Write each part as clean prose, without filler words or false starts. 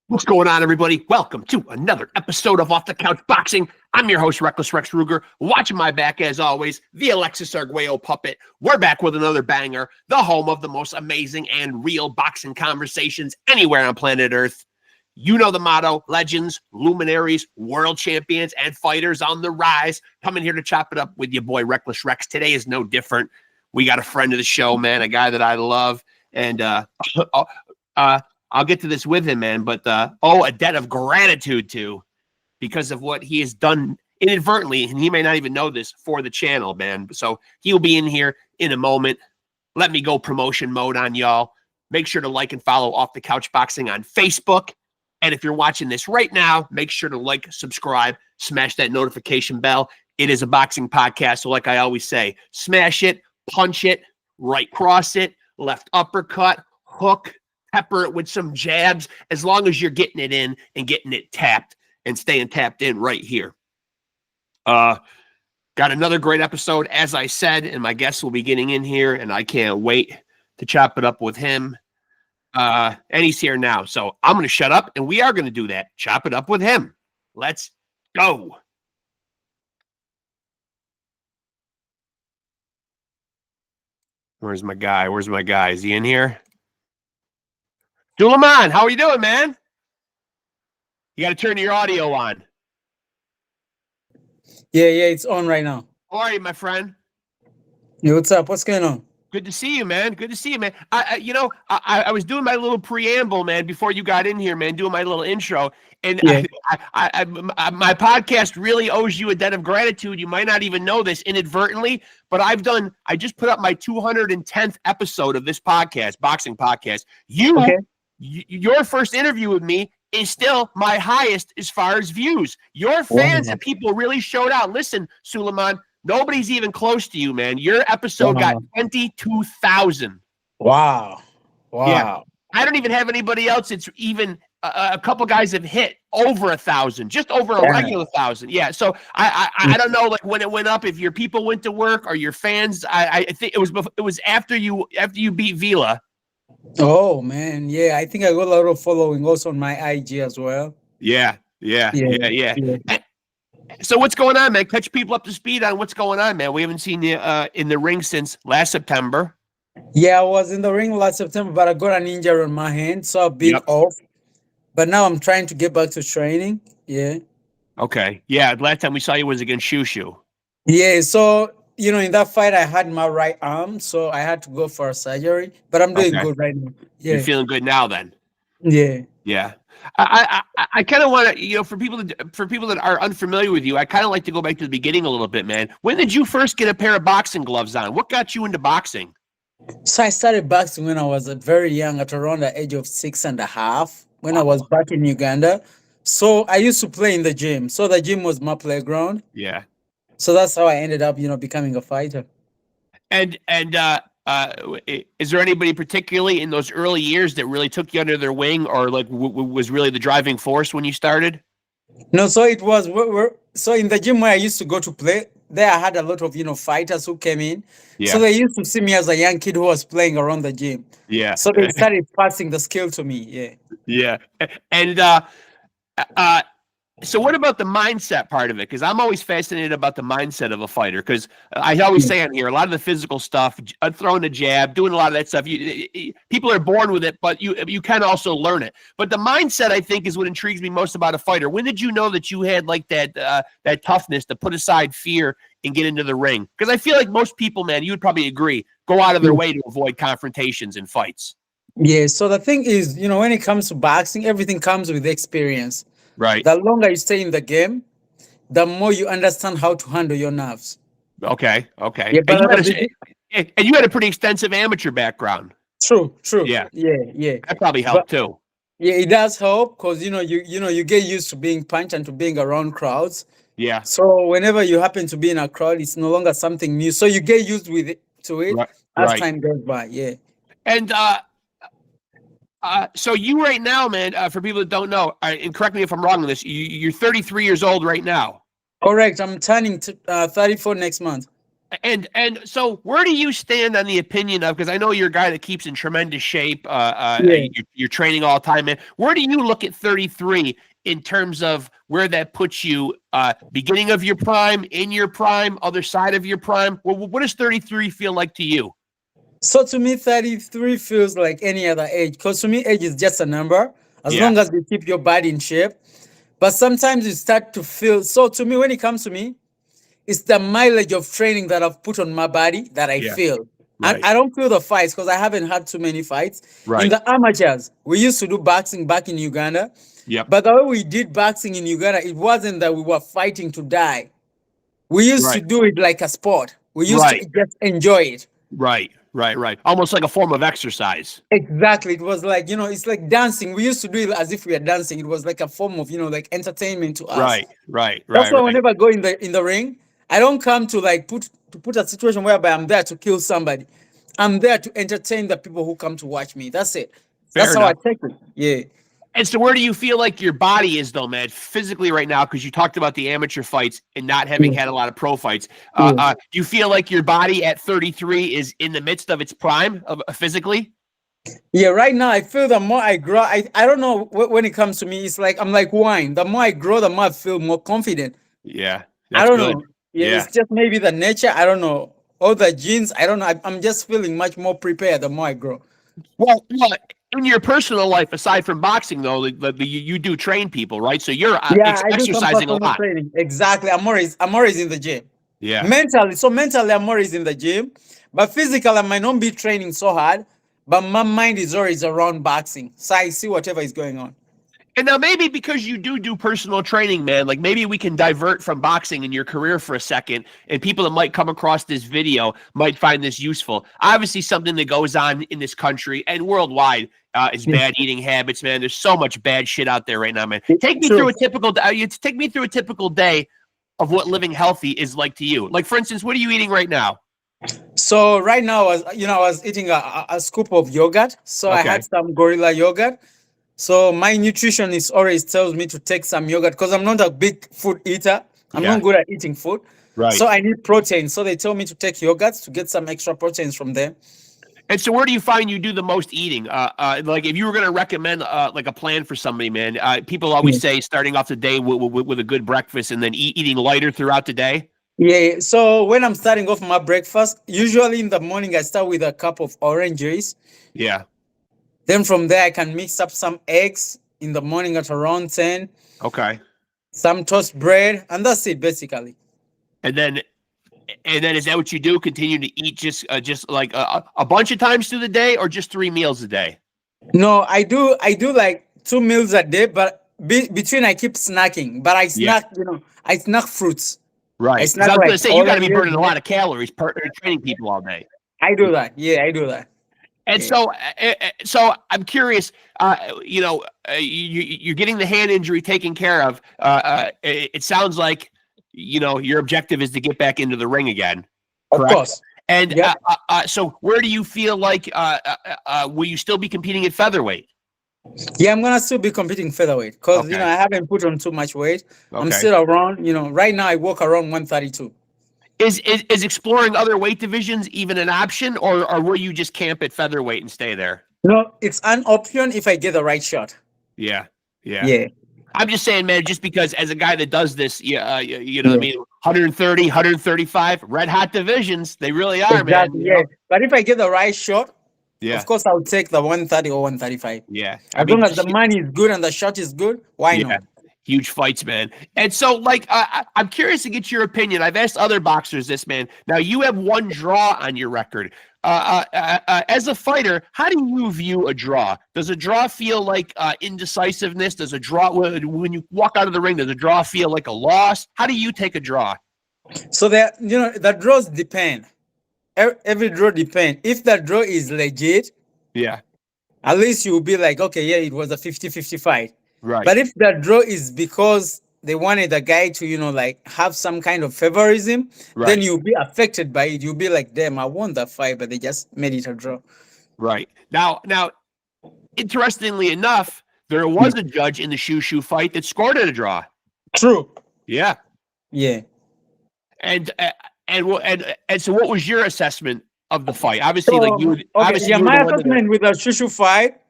What's going on, everybody? Welcome to another episode of Off the Couch Boxing. I'm your host, Rexx Ruger. Watching my back, as always, the Alexis Arguello puppet. We're back with another banger, the home of the most amazing and real boxing conversations anywhere on planet Earth. You know the motto: legends, luminaries, world champions, and fighters on the rise. Coming here to chop it up with your boy, Reckless Rex. Today is no different. We got a friend of the show, man, a guy that I love, and I'll get to this with him, man, but a debt of gratitude to, because of what he has done inadvertently, and he may not even know this, for the channel, man. So he'll be in here in a moment. Let me go promotion mode on y'all. Make sure to like and follow Off the Couch Boxing on Facebook. And if you're watching this right now, make sure to like, subscribe, smash that notification bell. It is a boxing podcast, so like I always say, smash it, punch it, right cross it, left uppercut, hook, pepper it with some jabs, as long as you're getting it in and getting it tapped and staying tapped in right here. Got another great episode, as I said, and my guest will be getting in here, and I can't wait to chop it up with him. And he's here now, so I'm going to shut up, and we are going to do that. Chop it up with him. Let's go. Where's my guy? Where's my guy? Is he in here? SULAIMAN, how are you doing, man? You got to turn your audio on. Yeah, it's on right now. How are you, my friend? Yeah, what's up? What's going on? Good to see you, man. Good to see you, man. I was doing my little preamble, man, before you got in here, man, doing my little intro. And Yeah. my podcast really owes you a debt of gratitude. You might not even know this inadvertently, but I just put up my 210th episode of this podcast, boxing podcast. Okay. Your first interview with me is still my highest as far as views. Your fans and people really showed out. Listen, SULAIMAN, nobody's even close to you, man. Your episode got 22,000. Wow. Yeah. I don't even have anybody else. It's even a couple guys have hit over 1,000, just over a regular 1,000. Yeah. So I don't know, like, when it went up, if your people went to work or your fans. I think it was after you beat Vila. Oh man, yeah. I think I got a lot of following also on my IG as well. Yeah. So what's going on, man? Catch people up to speed on what's going on, man. We haven't seen you in the ring since last September. Yeah, I was in the ring last September, but I got an injury on my hand, so I've been off. But now I'm trying to get back to training. Yeah. Okay. Yeah. Last time we saw you was against Shushu. Yeah. So in that fight, I had my right arm, so I had to go for a surgery. But I'm doing good right now. Yeah. You're feeling good now, then. Yeah. Yeah. I kind of want to, for people that are unfamiliar with you, I kind of like to go back to the beginning a little bit, man. When did you first get a pair of boxing gloves on? What got you into boxing? So I started boxing when I was very young, at around the age of 6.5, when I was back in Uganda. So I used to play in the gym. So the gym was my playground. Yeah. So that's how I ended up, becoming a fighter. And is there anybody particularly in those early years that really took you under their wing, or like was really the driving force when you started? No, so it was so in the gym where I used to go to play, there I had a lot of fighters who came in. Yeah. So they used to see me as a young kid who was playing around the gym. Yeah. So they started passing the skill to me. Yeah. Yeah. And so what about the mindset part of it? Because I'm always fascinated about the mindset of a fighter, because I always say on here, a lot of the physical stuff, throwing a jab, doing a lot of that stuff, people are born with it, but you can also learn it. But the mindset, I think, is what intrigues me most about a fighter. When did you know that you had like that toughness to put aside fear and get into the ring? Because I feel like most people, man, you would probably agree, go out of their way to avoid confrontations and fights. Yeah. So the thing is, when it comes to boxing, everything comes with experience. Right. The longer you stay in the game, the more you understand how to handle your nerves. Okay. Yeah, and you had a pretty extensive amateur background. True. Yeah. Yeah. That probably helped too. Yeah, it does help, because you get used to being punched and to being around crowds. Yeah. So whenever you happen to be in a crowd, it's no longer something new. So you get used to it as time goes by. Yeah. And so you right now, man, for people that don't know, and correct me if I'm wrong on this, you're 33 years old right now. Correct. I'm turning 34 next month. And so where do you stand on the opinion of, because I know you're a guy that keeps in tremendous shape, Yeah. you're training all the time, man. Where do you look at 33 in terms of where that puts you, beginning of your prime, in your prime, other side of your prime? What does 33 feel like to you? So to me, 33 feels like any other age. Because to me, age is just a number, as Yeah, long as you keep your body in shape. But sometimes you start to feel. So to me, when it comes to me, it's the mileage of training that I've put on my body that I yeah, feel. And right, I don't feel the fights because I haven't had too many fights. In right, the amateurs, we used to do boxing back in Uganda. yep, But the way we did boxing in Uganda, it wasn't that we were fighting to die. We used to right, do it like a sport. We used to right, just enjoy it. right. Almost like a form of exercise. Exactly. It was like, it's like dancing. We used to do it as if we are dancing. It was like a form of, like entertainment to us. That's why Right. whenever I go in the ring, I don't come to like put a situation whereby I'm there to kill somebody. I'm there to entertain the people who come to watch me. That's it. That's Fair how I enough. take it. Yeah. And so where do you feel like your body is though, man, physically right now? Because you talked about the amateur fights and not having Yeah. had a lot of pro fights. Yeah. Do you feel like your body at 33 is in the midst of its prime of physically? Yeah, right now I feel the more I grow, I don't know when it comes to me, it's like I'm like wine. The more I grow, the more I feel more confident. Yeah, I that's don't good. know. Yeah, Yeah. it's just maybe the nature. I don't know. All the genes. I don't know. I'm just feeling much more prepared the more I grow. Well, in your personal life, aside from boxing, though, you do train people, right? So you're Yeah, I do some exercising a personal lot. training. Exactly. I'm always in the gym. Yeah. Mentally, I'm always in the gym. But physically, I might not be training so hard. But my mind is always around boxing. So I see whatever is going on. And now maybe because you do personal training, man, like maybe we can divert from boxing in your career for a second, and people that might come across this video might find this useful. Obviously, something that goes on in this country and worldwide is Yeah. bad eating habits, man. There's so much bad shit out there right now, man. Take me True. through a typical take me through a typical day of what living healthy is like to you. Like for instance, what are you eating right now? So right now, I was eating a scoop of yogurt. So I Okay. had some gorilla yogurt. So my nutritionist always tells me to take some yogurt because I'm not a big food eater. I'm Yeah. not good at eating food. Right. So I need protein. So they tell me to take yogurts to get some extra proteins from there. And so, where do you find you do the most eating? Like, if you were going to recommend like a plan for somebody, man, people always say starting off the day with a good breakfast and then eating lighter throughout the day. Yeah. So when I'm starting off my breakfast, usually in the morning I start with a cup of orange juice. Yeah. Then from there I can mix up some eggs in the morning at around 10, Okay. some toast bread, and that's it basically. And then, is that what you do? Continue to eat just like a bunch of times through the day, or just 3 meals a day? No, I do like 2 meals a day, but between I keep snacking. But I Yeah. snack, I snack fruits. I Right. Because snack I was going to like say you got to be oranges. burning a lot of calories training people all day. I do that. Yeah, I do that. And Yeah. so I'm curious. You're getting the hand injury taken care of. It sounds like your objective is to get back into the ring again, Of correct? course. And Yep. so, where do you feel like will you still be competing at featherweight? Yeah, I'm gonna still be competing featherweight because Okay, I haven't put on too much weight. I'm okay. still around. Right now I walk around 132. Is exploring other weight divisions even an option, or will you just camp at featherweight and stay there? No, it's an option if I get the right shot. Yeah, yeah. Yeah. I'm just saying, man, just because as a guy that does this, you know what I Yeah. mean, 130, 135, red hot divisions, they really are, man. Exactly. Yeah. But if I get the right shot, Yeah, of course I'll take the 130 or 135. yeah. I As mean, long as the just money is good and the shot is good, why yeah, not? huge fights, man. And so, like, I'm curious to get your opinion. I've asked other boxers this, man. Now, you have one draw on your record. As a fighter, how do you view a draw? Does a draw feel like indecisiveness? Does a draw, when you walk out of the ring, does a draw feel like a loss? How do you take a draw? So that the draws depend. Every draw depend. If the draw is legit, Yeah, at least you'll be like, okay, yeah, it was a 50-50 fight. right, But if the draw is because they wanted the guy to, like have some kind of favorism, then right, you'll be affected by it. You'll be like, damn, I won that fight, but they just made it a draw. right. Now, interestingly enough, there was a judge in the shoe fight that scored it a draw. True. Yeah. Yeah. And And so, what was your assessment of the fight? Obviously, like So, okay, obviously yeah, you were the my one that. assessment with the Shushu fight,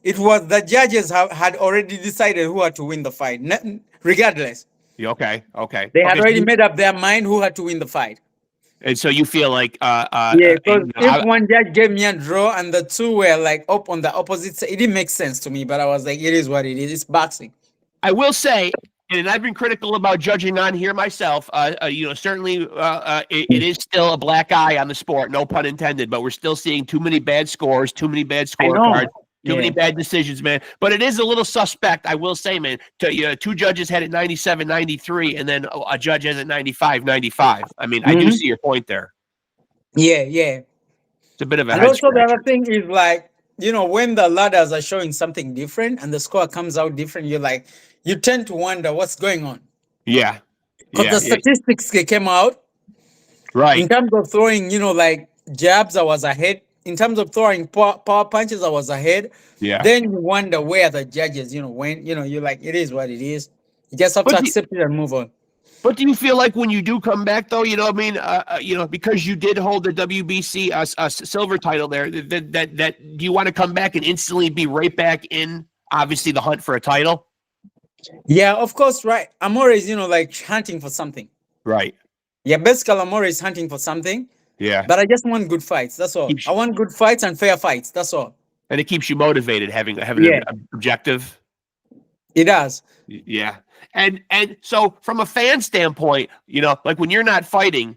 it was the judges had already decided who had to win the fight. Regardless, Yeah, okay. they had So already made up their mind who had to win the fight. and so you feel like Yeah, because if one judge gave me a draw and the two were like up on the opposite side, it didn't make sense to me. But I was like, it is what it is. It's boxing. I will say, and I've been critical about judging on here myself. Certainly, it is still a black eye on the sport, no pun intended. But we're still seeing too many bad scores, too many bad I scorecards, know. too many Yeah. bad decisions, man. But it is a little suspect, I will say, man. Two judges had it 97, 93, and then a judge has it 95, 95. I mean, I do see your point there. Yeah. It's a bit of a And head also the scratcher. other thing is like, when the ladders are showing something different and the score comes out different, you tend to wonder what's going on. Yeah. Because the statistics came out Right. in terms of throwing, like jabs, I was ahead. In terms of throwing power punches, I was ahead. Yeah. Then you wonder where the judges, went. You're like, it is what it is. You just have to accept it and move on. But do you feel like when you do come back, though, because you did hold the WBC silver title there, that do you want to come back and instantly be right back in, obviously, the hunt for a title? Yeah, of course, right. I'm always, like hunting for something. Right. Yeah, basically, I'm always hunting for something. Yeah. But I just want good fights. That's all. I want good fights and fair fights. That's all. And it keeps you motivated having an objective. It does. Yeah. And so from a fan standpoint, like when you're not fighting,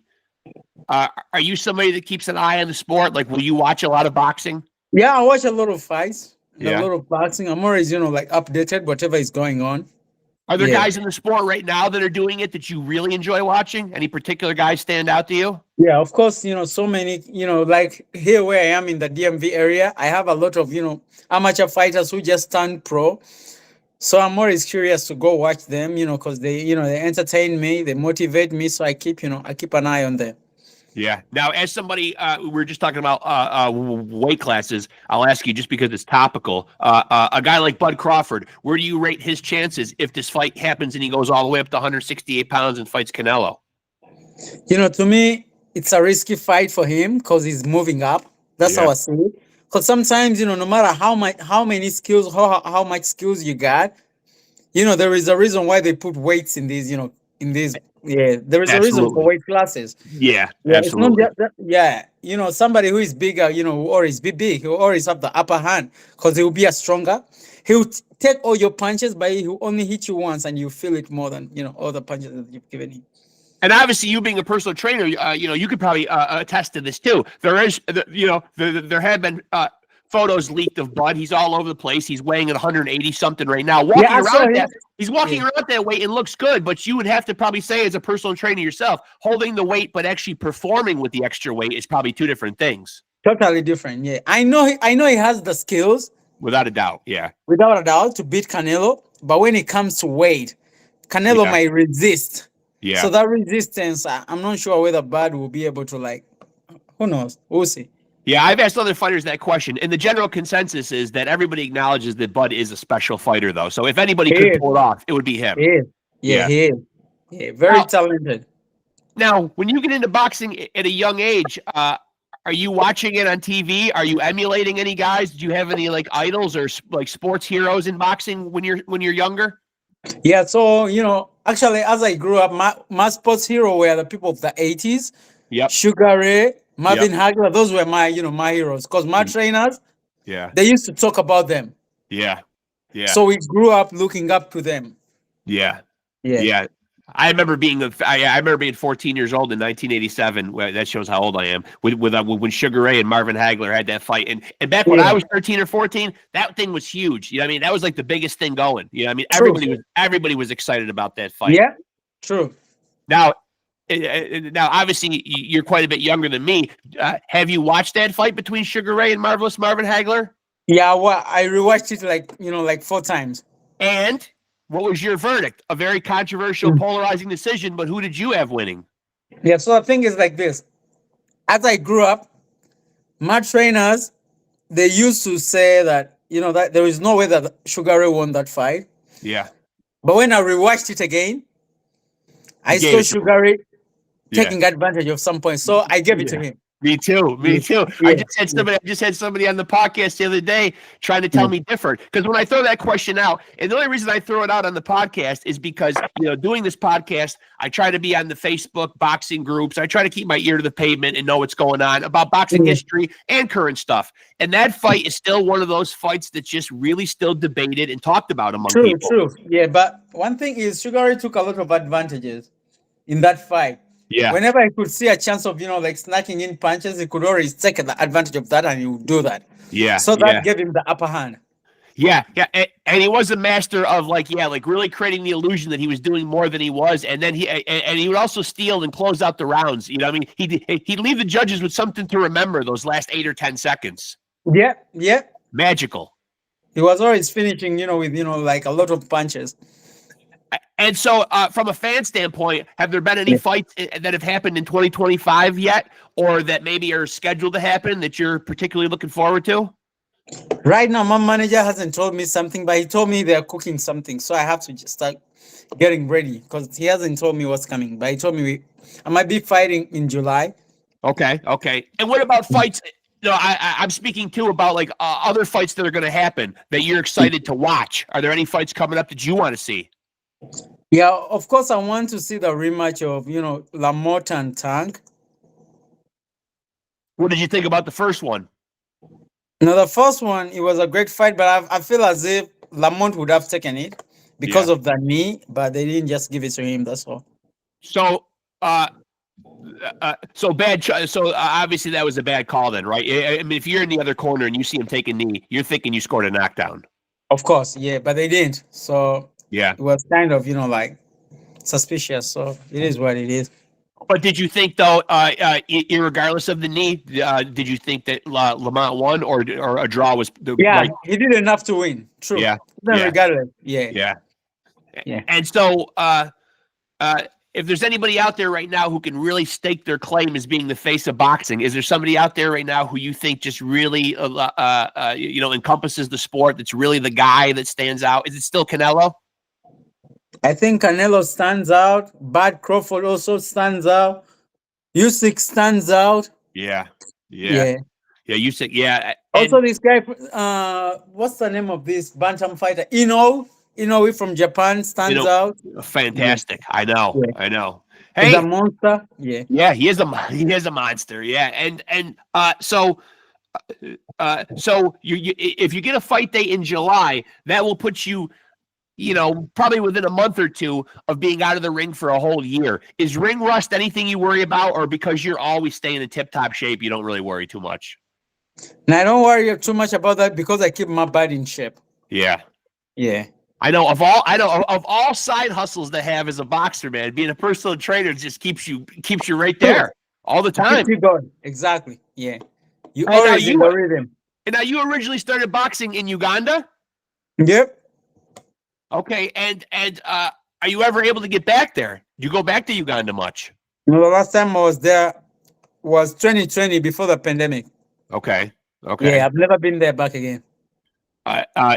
are you somebody that keeps an eye on the sport? Like, will you watch a lot of boxing? Yeah, I watch a lot of fights, Yeah. a lot of boxing. I'm always, like updated, whatever is going on. Are there guys in the sport right now that are doing it that you really enjoy watching? Any particular guys stand out to you? Yeah, of course, so many, like here where I am in the DMV area, I have a lot of, amateur fighters who just turned pro. So I'm always curious to go watch them, because they entertain me, they motivate me. So I keep an eye on them. Yeah. Now, as somebody, we were just talking about weight classes. I'll ask you just because it's topical. A guy like Bud Crawford, where do you rate his chances if this fight happens and he goes all the way up to 168 pounds and fights Canelo? To me, it's a risky fight for him because he's moving up. That's how I see it. Because sometimes, no matter how many skills, how much skills you got, there is a reason why they put weights in these, there is a reason for weight classes. Yeah, absolutely. It's not just somebody who is bigger, who always be big, who always have the upper hand because he will be a stronger. He will take all your punches, but he will only hit you once and you feel it more than, all the punches that you've given him. And obviously, you being a personal trainer, you could probably attest to this too. There have been photos leaked of Bud. He's all over the place. He's weighing at 180 something right now. He's walking around that weight and looks good. But you would have to probably say, as a personal trainer yourself, holding the weight but actually performing with the extra weight is probably two different things. Totally different. Yeah, I know he has the skills, without a doubt. Yeah, without a doubt, to beat Canelo. But when it comes to weight, Canelo might resist. Yeah. So that resistance, I'm not sure whether Bud will be able to who knows? We'll see. Yeah, I've asked other fighters that question, and the general consensus is that everybody acknowledges that Bud is a special fighter, though. So if anybody could pull it off, it would be him. He is. Yeah, he is. Yeah, very talented. Now, when you get into boxing at a young age, are you watching it on TV? Are you emulating any guys? Do you have any idols or sports heroes in boxing when you're younger? Yeah, so actually, as I grew up, my sports hero were the people of the 80s. Yep. Sugar Ray, Marvin Hagler, those were my my heroes. Because my trainers, they used to talk about them. Yeah. So we grew up looking up to them. Yeah. I remember being 14 years old in 1987. Well, that shows how old I am. When Sugar Ray and Marvin Hagler had that fight, and back when I was 13 or 14, that thing was huge. You know what I mean? That was like the biggest thing going. You know what I mean? Everybody was excited about that fight. Yeah, true. Now, obviously, you're quite a bit younger than me. Have you watched that fight between Sugar Ray and Marvelous Marvin Hagler? Yeah, well, I rewatched it 4 times. And what was your verdict? A very controversial, polarizing decision, but who did you have winning? Yeah, so the thing is like this. As I grew up, my trainers, they used to say that, that there is no way that Sugar Ray won that fight. Yeah. But when I rewatched it again, I saw Sugar Ray taking advantage of some point. So I gave it to him. Me too. Me too. Yeah. I just had somebody on the podcast the other day trying to tell me different. Because when I throw that question out, and the only reason I throw it out on the podcast is because, doing this podcast, I try to be on the Facebook boxing groups. I try to keep my ear to the pavement and know what's going on about boxing history and current stuff. And that fight is still one of those fights that's just really still debated and talked about among people. True. Yeah, but one thing is Sugar took a lot of advantages in that fight. Yeah. Whenever he could see a chance of, like snatching in punches, he could always take advantage of that and he would do that. Yeah. So that gave him the upper hand. Yeah. And he was a master of really creating the illusion that he was doing more than he was. And then he would also steal and close out the rounds. He'd leave the judges with something to remember those last 8 or 10 seconds. Yeah. Magical. He was always finishing, with, like a lot of punches. And so, from a fan standpoint, have there been any fights that have happened in 2025 yet, or that maybe are scheduled to happen that you're particularly looking forward to? Right now, my manager hasn't told me something, but he told me they're cooking something. So I have to just start getting ready because he hasn't told me what's coming. But he told me I might be fighting in July. Okay. And what about fights? I'm speaking too about other fights that are going to happen that you're excited to watch. Are there any fights coming up that you want to see? Yeah, of course, I want to see the rematch of, Lamont and Tank. What did you think about the first one? No, the first one, it was a great fight, but I feel as if Lamont would have taken it because of the knee, but they didn't just give it to him, that's all. So, obviously that was a bad call then, right? I mean, if you're in the other corner and you see him take a knee, you're thinking you scored a knockdown. Of course, yeah, but they didn't. So it was kind of, suspicious. So it is what it is. But did you think, though, irregardless of the knee, did you think that Lamont won or a draw was the right? He did enough to win. True. Yeah. Regardless. Yeah. And so, if there's anybody out there right now who can really stake their claim as being the face of boxing, is there somebody out there right now who you think just really, encompasses the sport? That's really the guy that stands out. Is it still Canelo? I think Canelo stands out. Bud Crawford also stands out. Usyk stands out. Yeah. Usyk. Yeah. Also, this guy. What's the name of this bantam fighter? Inoue from Japan stands out. Fantastic. I know. Yeah. I know. Hey, he's a monster. Yeah. Yeah, he is a monster. Yeah. And so if you get a fight day in July, that will put you, probably within a month or two of being out of the ring for a whole year. Is ring rust anything you worry about, or because you're always staying in tip-top shape, you don't really worry too much? Now, I don't worry too much about that because I keep my body in shape. Yeah. Yeah. I know of all side hustles to have as a boxer, man, being a personal trainer just keeps you right there all the time. Keep going. Exactly. Yeah. You always in the rhythm. And now you originally started boxing in Uganda? Yep. Okay, and are you ever able to get back there? Do you go back to Uganda much? No, the last time I was there was 2020 before the pandemic. Okay. Yeah, I've never been there back again.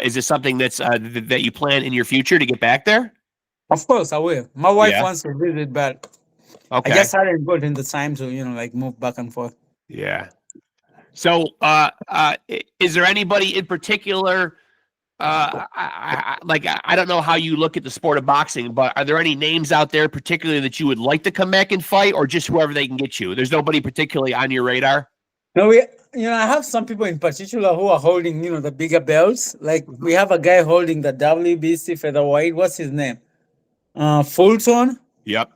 Is this something that's that you plan in your future to get back there? Of course, I will. My wife wants to visit, but I just hadn't gotten the time to move back and forth. Yeah. So, is there anybody in particular? I don't know how you look at the sport of boxing, but are there any names out there particularly that you would like to come back and fight, or just whoever they can get you? There's nobody particularly on your radar? No, I have some people in particular who are holding, the bigger belts. Like we have a guy holding the WBC featherweight. What's his name? Fulton. Yep.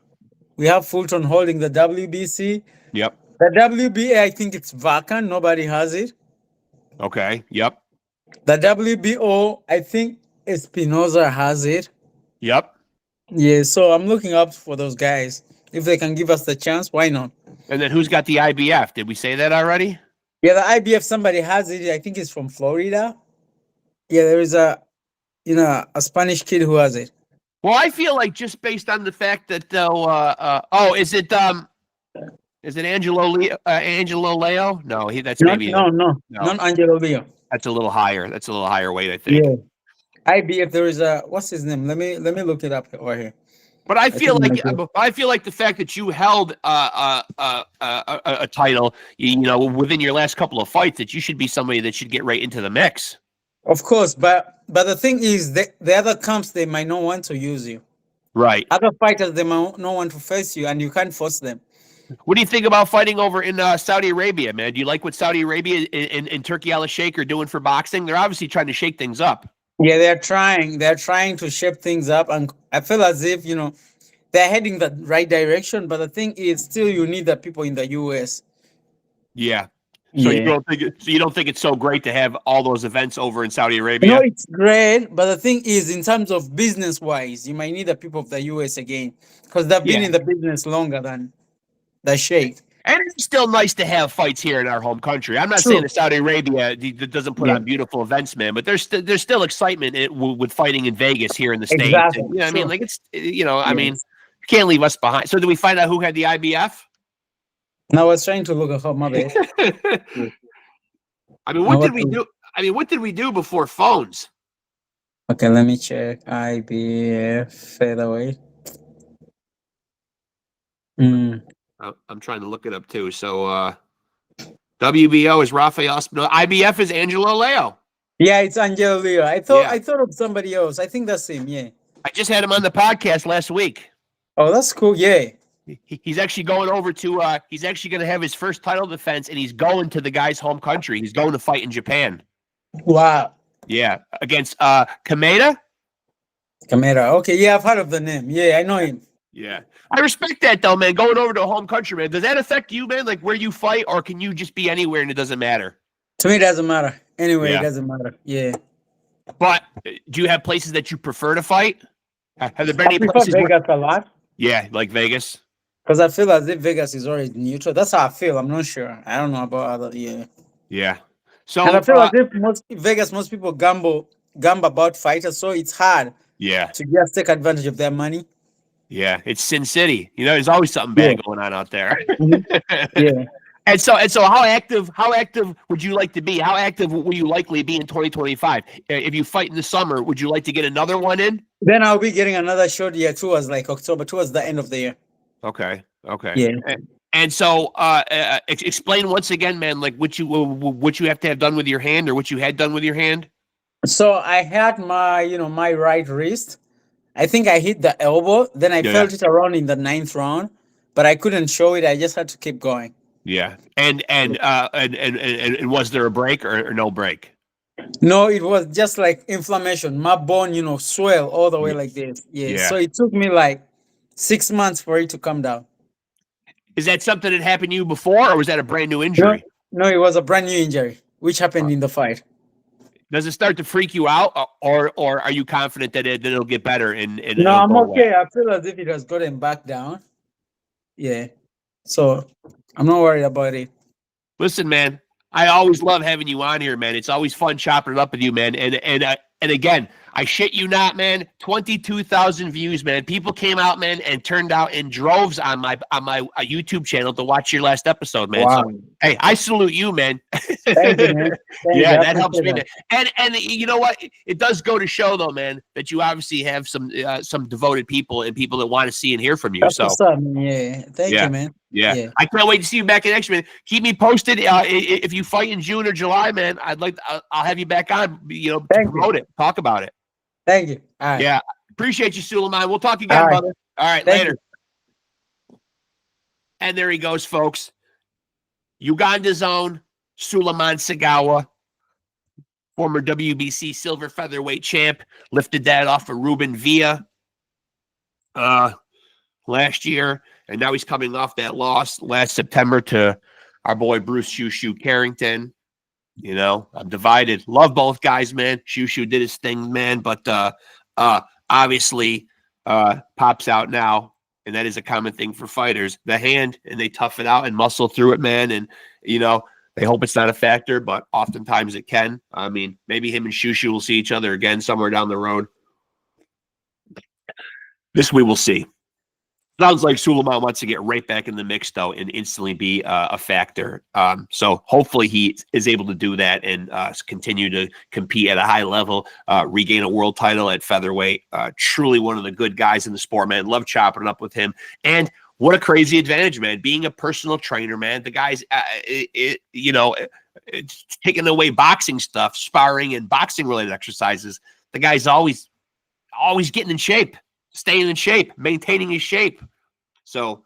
We have Fulton holding the WBC. Yep. The WBA, I think it's vacant. Nobody has it. Okay. Yep. The WBO, I think Espinoza has it. Yep. Yeah, so I'm looking up for those guys. If they can give us the chance, why not? And then who's got the IBF? Did we say that already? Yeah, the IBF, somebody has it. I think it's from Florida. Yeah, there is a Spanish kid who has it. Well, I feel like just based on the fact that is it Angelo Leo? No, that's maybe not Angelo Leo. That's a little higher. That's a little higher weight, I think. Yeah. IBF, there is what's his name? Let me look it up over here. But I I feel think like might be. the fact that you held a title, within your last couple of fights, that you should be somebody that should get right into the mix. Of course, but the thing is, the other camps they might not want to use you. Right. Other fighters they might not want to face you, and you can't force them. What do you think about fighting over in Saudi Arabia, man? Do you like what Saudi Arabia and Turkey Al Sheikh are doing for boxing? They're obviously trying to shake things up. Yeah, they're trying. They're trying to shape things up, and I feel as if they're heading the right direction. But the thing is, still, you need the people in the US. Yeah. So Yeah. you don't think it's so great to have all those events over in Saudi Arabia? It's great, but the thing is, in terms of business wise, you might need the people of the US again because they've been Yeah. in the business longer than the Sheikh. And it's still nice to have fights here in our home country. I'm not True. saying that Saudi Arabia doesn't put Yeah. on beautiful events, man, but there's still excitement with fighting in Vegas here in the States. Exactly. And, I mean, True. like it's I mean, you can't leave us behind. So did we find out who had the IBF? Now I was trying to look at my bad. I mean, what did we do? I mean, what did we do before phones? Okay, let me check. IBF featherweight. I'm trying to look it up too. So WBO is Rafael Espinosa. IBF is Angelo Leo. Yeah, it's Angelo Leo. I thought of somebody else. I think that's him. Yeah. I just had him on the podcast last week. Oh, that's cool. Yeah. He's actually going over to. He's actually going to have his first title defense, and he's going to the guy's home country. He's going to fight in Japan. Wow. Yeah, against Kameda. Kameda. Okay, yeah, I've heard of the name. Yeah, I know him. Yeah, I respect that though, man. Going over to a home country, man. Does that affect you, man? Like where you fight, or can you just be anywhere and it doesn't matter? To me, it doesn't matter. Anyway, Yeah. it doesn't matter. Yeah. But do you have places that you prefer to fight? Have there been I any prefer places? Vegas a lot Yeah, like Vegas. because I feel as if Vegas is already neutral. That's how I feel. I'm not sure. I don't know about other. Yeah. Yeah. So And I feel as if most people gamble about fighters, so it's hard yeah, to just take advantage of their money. yeah, it's Sin City. There's always something bad going on out there. Yeah. And so how active would you like to be? How active will you likely be in 2025? If you fight in the summer, would you like to get another one in? Then I'll be getting another shot towards like October, towards the end of the year. Okay. Yeah. And so explain once again, man, like what you have to have done with your hand or what you had done with your hand. So I had my right wrist. I think I hit the elbow. Then I felt it around in the 9th round, but I couldn't show it. I just had to keep going. Yeah. And was there a break or no break? No, it was just like inflammation. My bone, swell all the way like this. Yeah. So it took me like 6 months for it to come down. Is that something that happened to you before, or was that a brand new injury? No, it was a brand new injury, which happened in the fight. Does it start to freak you out, or are you confident that it'll get better? No, I'm okay. I feel as if it has gotten back down. Yeah. So I'm not worried about it. Listen, man, I always love having you on here, man. It's always fun chopping it up with you, man. And again, I shit you not, man. 22,000 views, man. People came out, man, and turned out in droves on my YouTube channel to watch your last episode, man. Wow. So, hey, I salute you, man. Thank you, man. Yeah, that helps me, man. And you know what? It does go to show, though, man, that you obviously have some devoted people and people that want to see and hear from you. That's so, what's up, man. Yeah. Thank you, man. Yeah. I can't wait to see you back in action, man. Keep me posted. If you fight in June or July, man, I'll have you back on, to promote it, talk about it. Thank you. All right. Yeah. Appreciate you, Sulaiman. We'll talk again, brother. All right, later. And there he goes, folks. Uganda's own Sulaiman Segawa, former WBC silver featherweight champ, lifted that off of Ruben Villa last year. And now he's coming off that loss last September to our boy Bruce Shushu Carrington. I'm divided. Love both guys, man. Shushu did his thing, man, but obviously pops out now, and that is a common thing for fighters. The hand, and they tough it out and muscle through it, man. And they hope it's not a factor, but oftentimes it can. I mean, maybe him and Shushu will see each other again somewhere down the road. This we will see. Sounds like Sulaiman wants to get right back in the mix, though, and instantly be a factor. So hopefully he is able to do that and continue to compete at a high level, regain a world title at featherweight. Truly one of the good guys in the sport, man. Love chopping it up with him. And what a crazy advantage, man. Being a personal trainer, man. The guy's, taking away boxing stuff, sparring and boxing-related exercises. The guy's always getting in shape. Staying in shape, maintaining his shape. So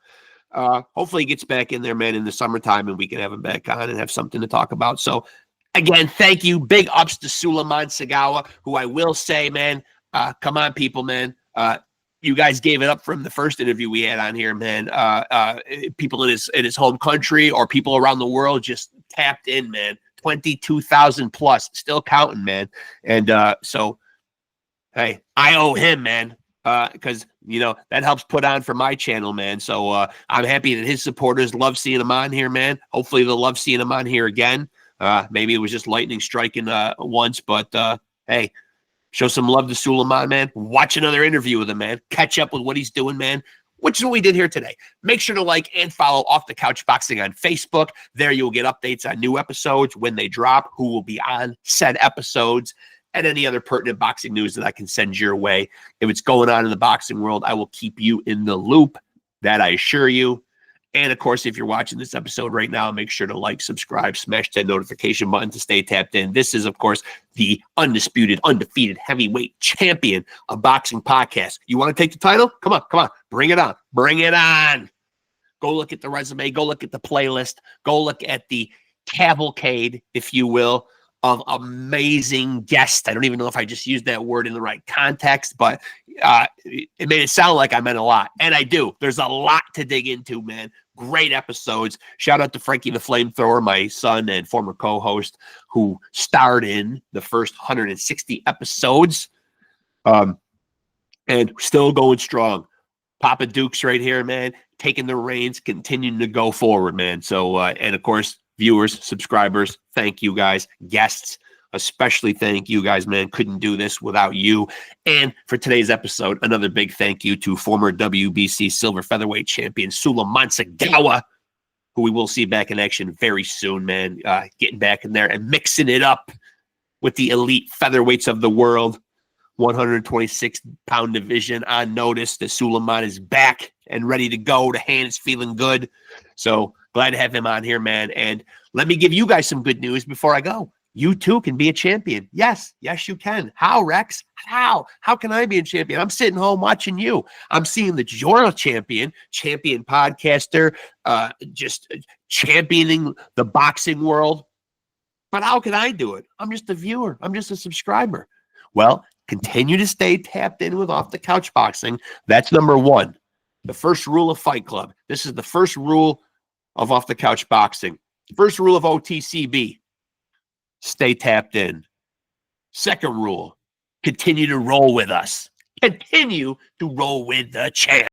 hopefully he gets back in there, man, in the summertime, and we can have him back on and have something to talk about. So, again, thank you. Big ups to Sulaiman Segawa, who I will say, man, come on, people, man. You guys gave it up from the first interview we had on here, man. People in his home country or people around the world just tapped in, man. 22,000 plus, still counting, man. And so, hey, I owe him, man. Because that helps put on for my channel, man. So I'm happy that his supporters love seeing him on here, man. Hopefully they'll love seeing him on here again. Maybe it was just lightning striking once, but hey, show some love to Sulaiman, man. Watch another interview with him, man. Catch up with what he's doing, man. Which is what we did here today. Make sure to like and follow Off the Couch Boxing on Facebook. There you'll get updates on new episodes when they drop, who will be on said episodes, and any other pertinent boxing news that I can send your way. If it's going on in the boxing world, I will keep you in the loop. That I assure you. And, of course, if you're watching this episode right now, make sure to like, subscribe, smash that notification button to stay tapped in. This is, of course, the undisputed, undefeated heavyweight champion of boxing podcast. You want to take the title? Come on. Bring it on. Bring it on. Go look at the resume. Go look at the playlist. Go look at the cavalcade, if you will, of amazing guests. I don't even know if I just used that word in the right context, but it made it sound like I meant a lot. And I do. There's a lot to dig into, man. Great episodes. Shout out to Frankie the Flamethrower, my son and former co-host, who starred in the first 160 episodes. And still going strong. Papa Duke's right here, man, taking the reins, continuing to go forward, man. So, and of course, viewers, subscribers, thank you guys. Guests, especially thank you guys, man. Couldn't do this without you. And for today's episode, another big thank you to former WBC silver featherweight champion Sulaiman Segawa, who we will see back in action very soon, man. Getting back in there and mixing it up with the elite featherweights of the world. 126-pound division on notice. The Sulaiman is back and ready to go. The hand is feeling good. So glad to have him on here, man. And let me give you guys some good news before I go. You too can be a champion. Yes, you can. How, Rexx? How? How can I be a champion? I'm sitting home watching you. I'm seeing that you're a champion podcaster, just championing the boxing world. But how can I do it? I'm just a viewer. I'm just a subscriber. Well, continue to stay tapped in with Off the Couch Boxing. That's number one. The first rule of Fight Club. This is the first rule of Off the Couch Boxing. First rule of OTCB. Stay tapped in. Second rule. Continue to roll with us. Continue to roll with the champ.